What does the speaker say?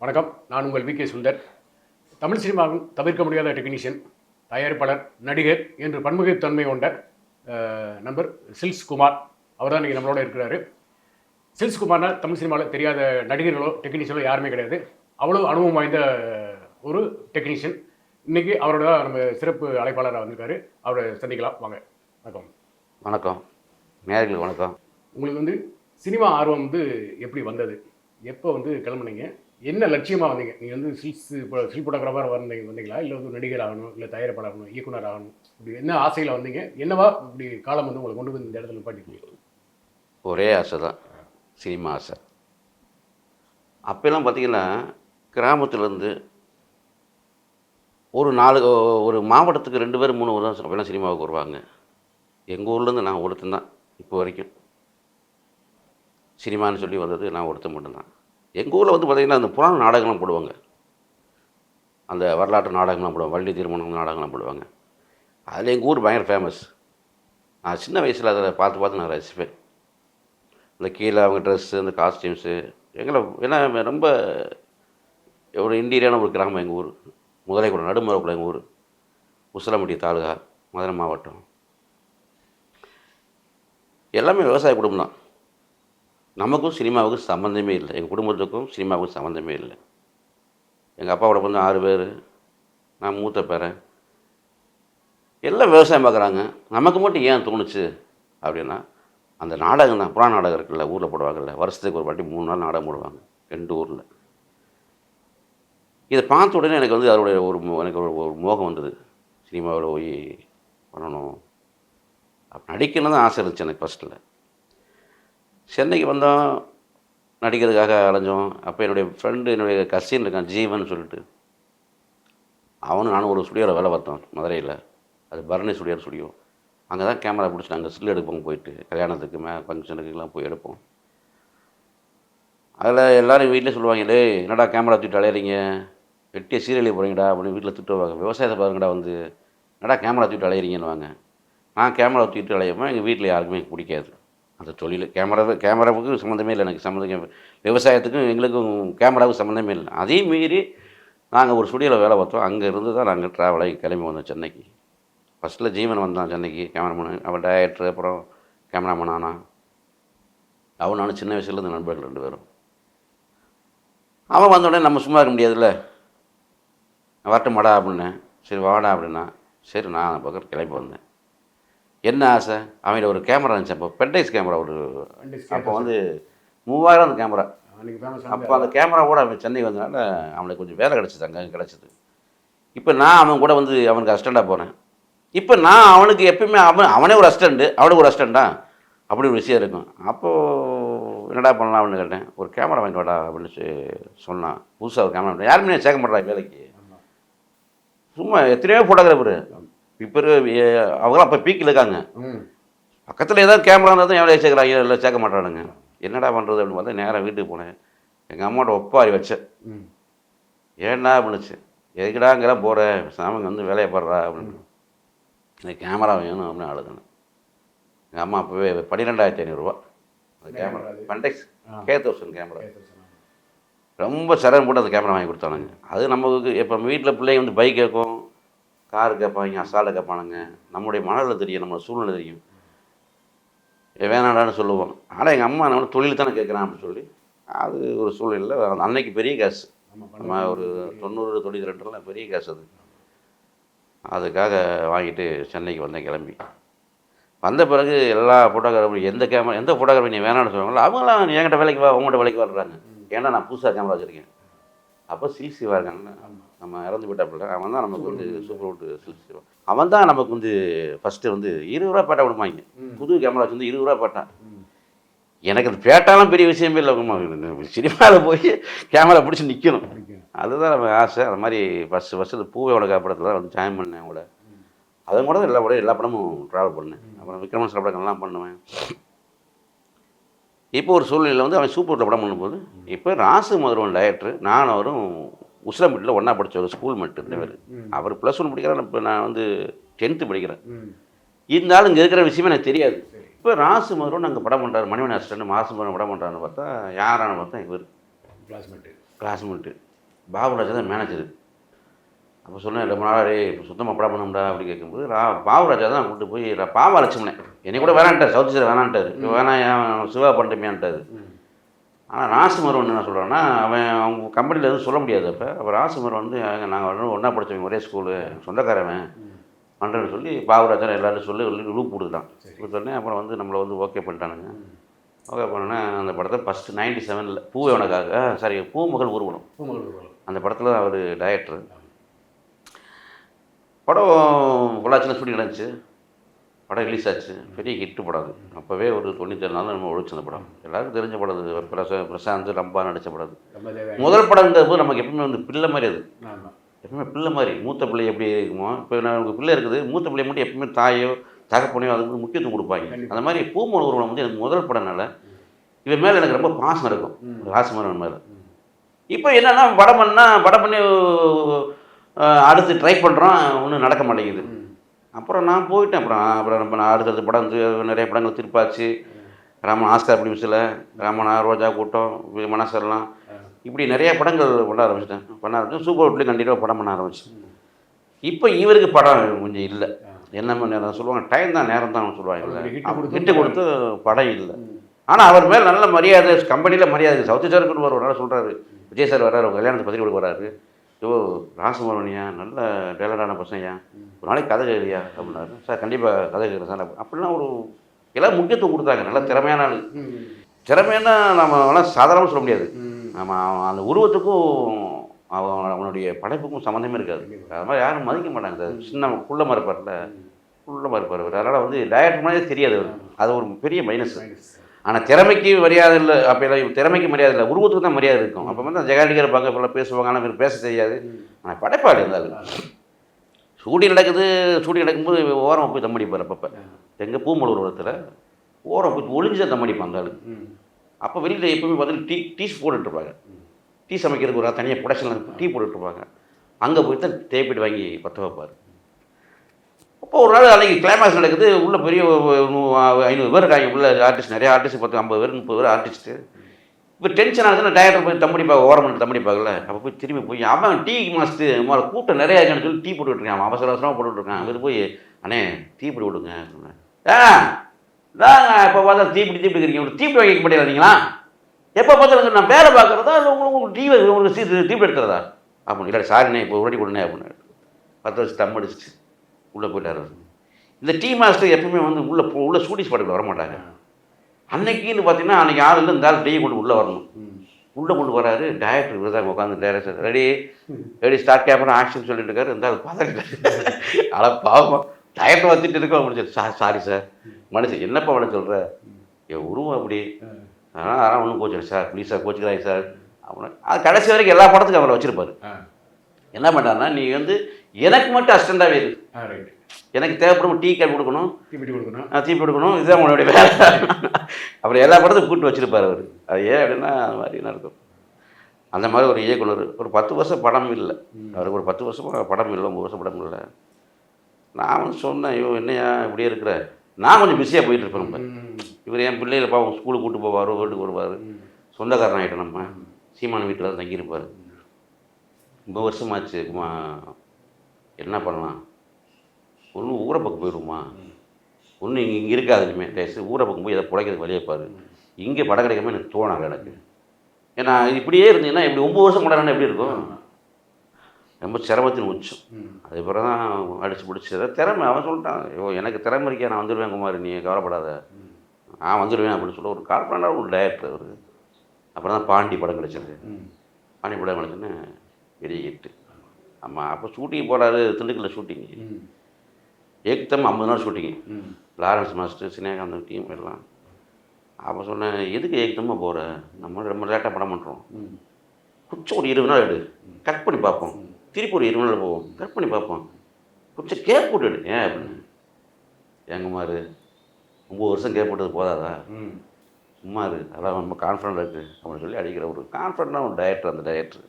வணக்கம். நான் உங்கள் வி.கே. சுந்தர். தமிழ் சினிமாவின் தவிர்க்க முடியாத டெக்னீஷியன், தயாரிப்பாளர், நடிகர் என்று பன்முகத்தன்மை கொண்ட நண்பர் சில்ஸ் குமார். அவர் தான் இன்றைக்கி நம்மளோட இருக்கிறாரு. சில்ஸ் குமார்னா தமிழ் சினிமாவில் தெரியாத நடிகர்களோ டெக்னீஷியனோ யாருமே கிடையாது. அவ்வளோ அனுபவம் வாய்ந்த ஒரு டெக்னீஷியன். இன்றைக்கி அவரோட நம்ம சிறப்பு அழைப்பாளராக வந்திருக்காரு. அவரை சந்திக்கலாம் வாங்க. வணக்கம். வணக்கம் நேயர்களுக்கு வணக்கம். உங்களுக்கு சினிமா ஆர்வம் எப்படி வந்தது? எப்போ கிளம்புனீங்க? என்ன லட்சியமாக வந்தீங்க? நீங்கள் ஸ்டில் ஃபோட்டோகிராஃபர் வந்தீங்களா, இல்லை நடிகர் ஆகணும், இல்லை தயாரிப்பாளர் ஆகணும், இயக்குனர் ஆகணும், இப்படி என்ன ஆசையில் வந்தீங்க? என்னவா இப்படி காலம் உங்களை கொண்டு வந்து இந்த இடத்துல பாட்டிருக்கீங்க? ஒரே ஆசை தான், சினிமா ஆசை. அப்போல்லாம் பார்த்திங்கன்னா கிராமத்துலேருந்து ஒரு மாவட்டத்துக்கு 2 பேர் 3 பேர் தான் அப்போல்லாம் சினிமாவுக்கு வருவாங்க. எங்கள் ஊர்லேருந்து நான் ஒருத்தன் தான் இப்போ வரைக்கும். சினிமான்னு சொல்லி வந்தது நான் ஒருத்தன் மட்டும்தான். எங்கள் ஊரில் பார்த்திங்கன்னா அந்த புராண நாடகம்லாம் போடுவாங்க, அந்த வரலாற்று நாடகம்லாம் போடுவாங்க, வள்ளி திருமணம் நாடகம்லாம் போடுவாங்க. அதில் எங்கள் ஊர் பயங்கர ஃபேமஸ். நான் சின்ன வயசில் அதை பார்த்து நான் ரசிப்பேன். இந்த கீழே அவங்க ட்ரெஸ்ஸு, அந்த காஸ்டியூம்ஸு ஏன்னா ரொம்ப ஒரு இன்டீரியான ஒரு கிராமம் எங்கள் ஊர். முதலைக்குளம், நடுமலைக்குளம் எங்கள் ஊர். உசிலம்பட்டி தாலுகா, மதுரை மாவட்டம். எல்லாமே விவசாய குடும்பம் தான். நமக்கும் சினிமாவுக்கும் சம்மந்தமே இல்லை. எங்கள் குடும்பத்துக்கும் சினிமாவுக்கும் சம்மந்தமே இல்லை. எங்கள் அப்பாவோட 6 பேர், நான் மூத்த பேரன். எல்லாம் விவசாயம் பார்க்குறாங்க. நமக்கு மட்டும் ஏன் தோணுச்சு அப்படின்னா, அந்த நாடகம் தான், புறாண நாடகம் இருக்குல்ல, ஊரில் போடுவாங்கல்ல, வருஷத்துக்கு ஒரு வாட்டி 3 நாள் நாடகம் போடுவாங்க 2 ஊரில். இதை பார்த்த உடனே எனக்கு அதோடைய எனக்கு ஒரு மோகம் வந்தது. சினிமாவில் போய் பண்ணணும், நடிக்கணும் தான் ஆசை இருந்துச்சு எனக்கு ஃபஸ்ட்டில். சென்னைக்கு வந்தோம், நடிக்கிறதுக்காக அலைஞ்சோம். அப்போ என்னுடைய ஃப்ரெண்டு, என்னுடைய கசின் இருக்கான் ஜீவன் சொல்லிட்டு, அவனும் நானும் ஒரு ஸ்டுடியோவில் வேலை பார்த்தோம் மதுரையில். அது பரணி ஸ்டுடியோ. அங்கே தான் கேமரா பிடிச்சி நாங்கள் ஸ்டில் எடுப்போம், போயிட்டு கல்யாணத்துக்கு ஃபங்க்ஷனுக்குலாம் போய் எடுப்போம். அதில் எல்லோரும் வீட்டிலே சொல்லுவாங்க, டே என்னடா கேமரா தூக்கிட்டு அலையிறீங்க, வெட்டிய சீரியலே போகிறீங்கடா அப்படின்னு வீட்டில் திட்டுவாங்க. விவசாயத்தை பாருங்கடா, என்னடா கேமரா தூக்கிட்டு அலையிறீங்கன்னுவாங்க. நான் கேமரா தூக்கிட்டு அலையாமல் எங்கள் வீட்டில் யாருக்குமே பிடிக்காது அந்த தொழில். கேமராவுக்கு சம்மந்தமே இல்லை எனக்கு. விவசாயத்துக்கும் எங்களுக்கும் கேமராவுக்கும் சம்மந்தமே இல்லை. அதே மீறி நாங்கள் ஒரு ஸ்டுடியோவில் வேலை பார்த்தோம். அங்கே இருந்து தான் நாங்கள் ட்ராவலாகி கிளம்பி வந்தோம் சென்னைக்கு. ஃபஸ்ட்டில் ஜீவன் வந்தான் சென்னைக்கு, கேமராமேனு. அவன் டைரக்டர், அப்புறம் கேமராமேன் ஆனான். அவன் நானும் சின்ன வயசுலேருந்து நண்பர்கள் 2 பேரும். அவன் வந்தோடனே நம்ம சும்மா இருக்க முடியாதுல்ல, வரட்டுமாடா அப்படின்னேன். சரி வாடா அப்படின்னா, சரி நான் அந்த பக்கம் கிளம்பி வந்தேன். என்ன ஆசை, அவன்கிட்ட ஒரு கேமரா இருந்துச்சு. அப்போ பென்டைஸ் கேமரா அப்போ 3000 அந்த கேமரா. அப்போ அந்த கேமராவோட அவன் சென்னை வந்ததுனால அவனுக்கு கொஞ்சம் வேலை கிடச்சிது, அங்கே கிடச்சிது. இப்போ நான் அவன் கூட அவனுக்கு அசிஸ்டண்ட்டாக போனேன். இப்போ நான் அவனுக்கு எப்பயுமே அவனே ஒரு அசிஸ்டண்ட்டு, அவனுக்கு ஒரு அசிஸ்டண்ட்டா, அப்படி ஒரு விஷயம் இருக்கும். அப்போது என்னடா பண்ணலாம் அப்படின்னு கேட்டேன். ஒரு கேமரா வாங்கிட்டு வாடா அப்படின்னு சொன்னான். புதுசாக ஒரு கேமரா யாருமே சேர்க்க மாட்டாங்க வேலைக்கு. சும்மா எத்தனையோ ஃபோட்டோகிராஃபரு இப்போ அவங்களாம் அப்போ பீக்கில் இருக்காங்க. பக்கத்தில் ஏதாவது கேமரா இருந்தால் தான் எவ்வளோ சேர்க்குறாங்க, இல்லை சேர்க்க மாட்டானுங்க. என்னடா பண்ணுறது அப்படின்னு பார்த்தா நேராக வீட்டுக்கு போனேன். எங்கள் அம்மாவோட ஒப்பாரி வச்சேன். ஏன்னா அப்படின்னுச்சு, எதுக்குடா அங்கெல்லாம் போகிறேன், சாமங்க வேலையை பாடுறா அப்படின்னு. எனக்கு கேமரா வேணும் அப்படின்னு அழுதுனேன். எங்கள் அம்மா அப்போவே 12,500 அந்த கேமரா, பென்டைஸ் K1000 கேமரா. ரொம்ப சிரமம் போட்டு அந்த கேமரா வாங்கி கொடுத்தானுங்க. அது நமக்கு இப்போ வீட்டில் பிள்ளைங்க பைக் கேட்கும், கார் கேட்பாங்க, அசால்ட்டை கேட்பானுங்க. நம்முடைய மனநிலை தெரியும், நம்ம சூழ்நிலை தெரியும், வேணாடான்னு சொல்லுவோம். ஆனால் எங்கள் அம்மா நம்ம தொழில் தானே கேட்குறான் அப்படின்னு சொல்லி, அது ஒரு சூழ்நிலையில் அன்னைக்கு பெரிய காசு. நம்ம ஒரு 90 92 பெரிய காசு அது. அதுக்காக வாங்கிட்டு சென்னைக்கு வந்தேன். கிளம்பி வந்த பிறகு எல்லா ஃபோட்டோகிராஃபரும் எந்த ஃபோட்டோகிராஃபி நீ வேணான்னு சொல்லுவாங்களோ அவங்களாம் என்கிட்ட வேலைக்கு உங்கள்கிட்ட வேலைக்கு வர்றாங்க. ஏன்னா நான் புதுசாக கேமரா வச்சுருக்கேன். அப்போ சில்சிவா இருக்காங்கல்ல, நம்ம இறந்து போயிட்டாப்புல, அவன் தான் நமக்கு சூப்பர் வுட் சில்சிவா. அவன் தான் நமக்கு ஃபஸ்ட்டு 20 ரூபா பேட்டா கொடுப்பாங்க. புது கேமரா வச்சு 20 ரூபா பேட்டா. எனக்கு அந்த பேட்டாலாம் பெரிய விஷயமே இல்லை. சினிமாவில் போய் கேமரா பிடிச்சி நிற்கணும், அதுதான் நம்ம ஆசை. அது மாதிரி ஃபஸ்ட்டு பூவையோட காப்படத்தில் தான் ஜாயின் பண்ணேன் கூட. அதன் கூட தான் எல்லா படமும் ட்ராவல் பண்ணேன். அப்புறம் விக்ரமன் சார் படங்கள்லாம் பண்ணுவேன். இப்போ ஒரு சூழ்நிலையில் அவன் சூப்பர் படம் பண்ணும்போது, இப்போ ராசு மதுரவன் டைரக்டர், நான் அவரும் உசிலம்பட்டியில் ஒன்றா படித்த ஒரு ஸ்கூல் மேட்டு 2 பேர். அவர் +1 படிக்கிறார், இப்போ நான் 10th படிக்கிறேன். இருந்தாலும் இங்கே இருக்கிற விஷயமே எனக்கு தெரியாது. இப்போ ராசு மதுரவன் அங்கே படம் பண்ணுறாரு, மணிமணி அசிஸ்டன்ட். ராசு மதுரவன் படம் பண்ணுறான்னு பார்த்தா யாரானு பார்த்தா இவர் கிளாஸ்மேட்டு. பாபுராஜா தான் மேனேஜர். அப்போ சொன்னேன் ரொம்ப நாளாக இப்போ சுத்தமாக படம் பண்ணமுடா அப்படி கேட்கும்போது பாபுராஜா தான் கூப்பிட்டு போய் பாவா லட்சுமணன் என்னை கூட வேணான்ட்டார், சவுத் சார் வேணான்ட்டார், இப்போ வேணாம் ஏன் சிவா பண்ணிட்டோமேன்ட்டார். ஆனால் ராசுமர் என்ன சொல்கிறான்னா அவன் அவங்க கம்பெனியில் எதுவும் சொல்ல முடியாது. அப்போ ராசுமர் வந்து நாங்கள் ஒன்றா படித்தவங்க ஒரே ஸ்கூலு சொந்தக்காரவன் பண்ணுறேன்னு சொல்லி பாபுராஜா எல்லாரும் சொல்லி லூப் கொடுத்துட்டான். கொடுத்தோடனே அப்புறம் வந்து நம்மளை வந்து ஓகே பண்ணிட்டானுங்க. ஓகே பண்ணோன்னே அந்த படத்தை ஃபஸ்ட்டு 97 பூவனக்காக சாரி பூமகள் ஊர்வலம் அந்த படத்தில் அவர் டைரக்டர். படம் பொள்ளாச்சியில் ஷூட்டிங் நடந்துச்சு, படம் ரிலீஸ் ஆச்சு, பெரிய ஹிட்டு படம் அது. அப்போவே ஒரு 97 நாள் நம்ம ஒழிச்சு அந்த படம் எல்லாருக்கும் தெரிஞ்ச படம் அது. பிரசாந்த் ரம்பா நடித்த படம் அது. முதல் படங்கிற போது நமக்கு எப்பவுமே வந்து பிள்ளை மாதிரி அது, எப்பவுமே பிள்ளை மாதிரி. மூத்த பிள்ளை எப்படி இருக்குமோ இப்போ நமக்கு பிள்ளை இருக்குது, மூத்த பிள்ளை மட்டும் எப்பவுமே தாயோ தகப்பனையோ அதுக்கு வந்து முக்கியத்துவம் கொடுப்பாங்க. அந்த மாதிரி பூமகள் ஊர்வலம் வந்து எனக்கு முதல் படம்னால இவன் மேலே எனக்கு ரொம்ப பாசம் இருக்கும், ராசுமரன் மேலே. இப்போ என்னென்னா படம் பண்ணி அடுத்து ட்ரை பண்ணுறோம், ஒன்றும் நடக்க மாட்டேங்குது. அப்புறம் நான் போயிட்டேன். அப்புறம் நம்ம அடுத்தடுத்த படம் வந்து நிறைய படங்கள் திருப்பாச்சு, ராமன் ஆஸ்கார் பிலிம்ஸில் ராமனா ரோஜா கூட்டம் மனசெல்லாம் இப்படி நிறைய படங்கள் பண்ண ஆரம்பிச்சிட்டேன். சூப்பர் வீட்லேயும் கண்டிப்பாக படம் பண்ண ஆரம்பிச்சேன். இப்போ இவருக்கு படம் கொஞ்சம் இல்லை, என்ன நேரம் சொல்லுவாங்க, டைம் தான் நேரம் தான் சொல்லுவாங்க, விட்டு கொடுத்து படம் இல்லை. ஆனால் அவர் மேலே நல்ல மரியாதை, கம்பெனியில் மரியாதை. சவுத் சாருக்கு ஒரு நாள் சொல்கிறாரு, விஜய் சார் வர்றாரு கல்யாணத்தை பத்திரிக்கை கொடுக்க வர்றாரு, ஐயோ ராசமரணியா நல்ல டேலண்டான பசங்கயா, ஒரு நாளைக்கு கதை கேட்குறியா அப்படின்னாரு. சார் கண்டிப்பாக கதை கேட்குறேன் சார் அப்படின்னா ஒரு எல்லாம் முக்கியத்துவம் கொடுத்தாங்க. நல்ல திறமையான ஆள். திறமையான நம்ம சாதாரணமாக சொல்ல முடியாது. நம்ம அந்த உருவத்துக்கும் அவனுடைய படைப்புக்கும் சம்மந்தமே இருக்காது. அது மாதிரி யாரும் மதிக்க மாட்டாங்க. சின்ன குள்ளமாக இருப்பார்ல, குள்ளமாக இருப்பார். அதனால் வந்து டைரக்டர் மாதிரியே தெரியாது அவர். அது ஒரு பெரிய மைனஸ். ஆனால் திறமைக்கு மரியாதை இல்லை. அப்போ எல்லாம் திறமைக்கு மரியாதை இல்லை, உருவத்துக்கு தான் மரியாதை இருக்கும். அப்போ வந்து ஜெகாலிகர் இருப்பாங்க, இப்போல்லாம் பேசுவாங்க, ஆனால் இவர் பேச தெரியாது. ஆனால் படைப்பாடு இருந்தாலும் ஷூட்டிங் நடக்கும்போது ஓரமாக போய் தம்மடிப்பார். அப்பப்போ எங்கள் பூமலூர் உருவத்தில் ஓரம் போய் ஒளிஞ்சு தம்மடிப்பான் அந்த ஆள். அப்போ வெளியில் எப்பவுமே பார்த்தீங்கன்னா டீஸ் போட்டுட்ருப்பாங்க. டீ சமைக்கிறதுக்கு ஒரு தனியாக ப்ரொடக்ஷனில் டீ போட்டுட்ருப்பாங்க. அங்கே போய் தான் தேப்பிட்டு வாங்கி பற்ற வைப்பார். அப்போ ஒரு நாள் அன்றைக்கி கிளைமேக்ஸ் நடக்குது, உள்ளே பெரிய 500 பேர் இருக்காங்க, உள்ள ஆர்டிஸ்ட் நிறைய ஆர்டிஸ்ட் 10 50 பேர் 30 பேர் ஆர்டிஸ்ட்டு. இப்போ டென்ஷன் ஆகுதுன்னா டைரக்டர் போய் தம்படிப்பாங்க, ஓரம் பண்ணி தம்படிப்பாங்கல்ல. அப்போ போய் திரும்பி போய் அவன் டீ மாஸ்டர் கூட்டம் நிறையா இருக்கான்னு சொல்லி டீ போட்டுட்ருக்கான். அவன் அவசரமாக போட்டுட்ருக்கான். அவர் போய் அண்ணே டீ பிடி விடுங்க அப்படின்னா, தாங்க இப்போ பார்த்தா தீப்பிடி இருக்கிறீங்க, ஒரு தீப்பிடி வைக்க மாட்டேங்கிறீங்களா? எப்போ பார்த்தாலும் நான் வேலை பார்க்குறதா இல்லை உங்களுக்கு தீப்பிடி எடுக்கிறதா அப்படின்னு. இல்லை சாரிண்ணே இப்போ உடனே கொடுனே அப்படின்னு 10 வருஷம் தம் அடிச்சிச்சு உள்ளே போயிட்டார். இந்த டீ மாஸ்டர் எப்பவுமே வந்து உள்ள ஸ்டூடியோஸ் பாட்டுக்கு வர மாட்டாங்க. அன்னைக்குன்னு பார்த்தீங்கன்னா அன்றைக்கி ஆள் இல்லை, இந்த ஆள் டீ கொண்டு உள்ளே வரணும். உள்ளே கொண்டு வராரு. டைரக்டர் இவர் தான் உட்காந்து director ready start camera action சொல்லிட்டு இருக்காரு. இருந்தால் பதறிட்டார். ஆனால் பாவம் டைரக்டர் வந்துட்டு இருக்கோம் அப்படின்னு. சாரி சார் மனுஷன் என்னப்பா பண்ண சொல்கிற, என் உருவம் அப்படி, அதனால் ஒன்றும் கோச்சு சார் ப்ளீஸ் சார் கோச்சுக்கிறாங்க சார் அப்படின்னு. அது கடைசி வரைக்கும் எல்லா படத்துக்கும் அவரை வச்சுருப்பார். என்ன பண்ணுறாருன்னா, நீ வந்து எனக்கு மட்டும் அசிஸ்டண்டாகவே இருக்கு, எனக்கு தேவைப்படும் டீ காஃபி கொடுக்கணும், தீப்பி கொடுக்கணும், இதுதான் உன்னுடைய வேலை. அப்புறம் எல்லா படத்துக்கும் கூப்பிட்டு வச்சுருப்பார் அவர். அது ஏன் அப்படின்னா அது மாதிரி நடக்கும். அந்த மாதிரி ஒரு இயக்குனர் ஒரு 10 வருஷம் படம் இல்லை அவருக்கு, ஒரு 10 வருஷமாக படம் இல்லை, 9 வருஷம் படம் இல்லை. நான் வந்து சொன்னேன், ஐயோ என்னையா இப்படியே இருக்கிற, நான் கொஞ்சம் பிஸியாக போயிட்டுருப்பேன். நம்ம இவர் என் பிள்ளைகளை பாவம் ஸ்கூலுக்கு கூப்பிட்டு போவார், வீட்டுக்கு வருவார், சொந்தக்காரன் ஆகிட்டோம். நம்ம சீமான வீட்டில் தான் தங்கியிருப்பார். 9 வருஷமாச்சு. என்ன பண்ணலாம், ஒன்று ஊரை பக்கம் போயிடுமா, ஒன்று இங்கே இருக்காது இனிமேல் டேஸ்ட்டு, ஊரை பக்கம் போய் எதை பிழைக்கிறது வழியே பாரு, இங்கே படம் கிடைக்காம எனக்கு தோணாது எனக்கு. ஏன்னா இப்படியே இருந்தீங்கன்னா இப்படி 9 வருஷம் கொண்டாடுனா எப்படி இருக்கும், ரொம்ப சிரமத்தின் உச்சம். அது பிறகு தான் அடிச்சு பிடிச்சது திறமை. அவன் சொல்லிட்டான், ஐயோ எனக்கு திறமை இருக்கா, நான் வந்துடுவேன் குமார், நீ கவலைப்படாத, நான் வந்துடுவேன் அப்படின்னு சொல்ல ஒரு கார்பரேட்டாக ஒரு டைரக்டர் அவர். அப்புறம் தான் பாண்டி படம் கிடச்சிது. பாண்டி படம் கிடச்சுன்னு பெரிய ஹிட்டு. ஆமாம். அப்போ ஷூட்டிங் போகிறாரு, திண்டுக்கல்ல ஷூட்டிங்கு, ஏக்தம் 50 நாள் ஷூட்டிங்கு, லாரன்ஸ் மாஸ்டர் சினேகாந்தன் டீம் எல்லாம். அப்போ சொன்னேன், எதுக்கு ஏக்தமாக போகிற, நம்ம ரொம்ப லேட்டாக படம் பண்ணுறோம், கொஞ்சம் ஒரு 20 நாள் எடு, கட் பண்ணி பார்ப்போம், திருப்பி ஒரு 20 நாள் போவோம், கட் பண்ணி பார்ப்போம், கொஞ்சம் கேப் போட்டு எடு. ஏன் அப்படின்னு, ஏங்குமாரு 9 வருஷம் கேப் போட்டது போதாதா, சும்மா இரு, அதான் ரொம்ப கான்ஃபிடண்டாக இருக்குது அப்படின்னு சொல்லி அடிக்கிற ஒரு கான்ஃபிடண்டாக ஒரு டைரக்டர். அந்த டைரக்டர்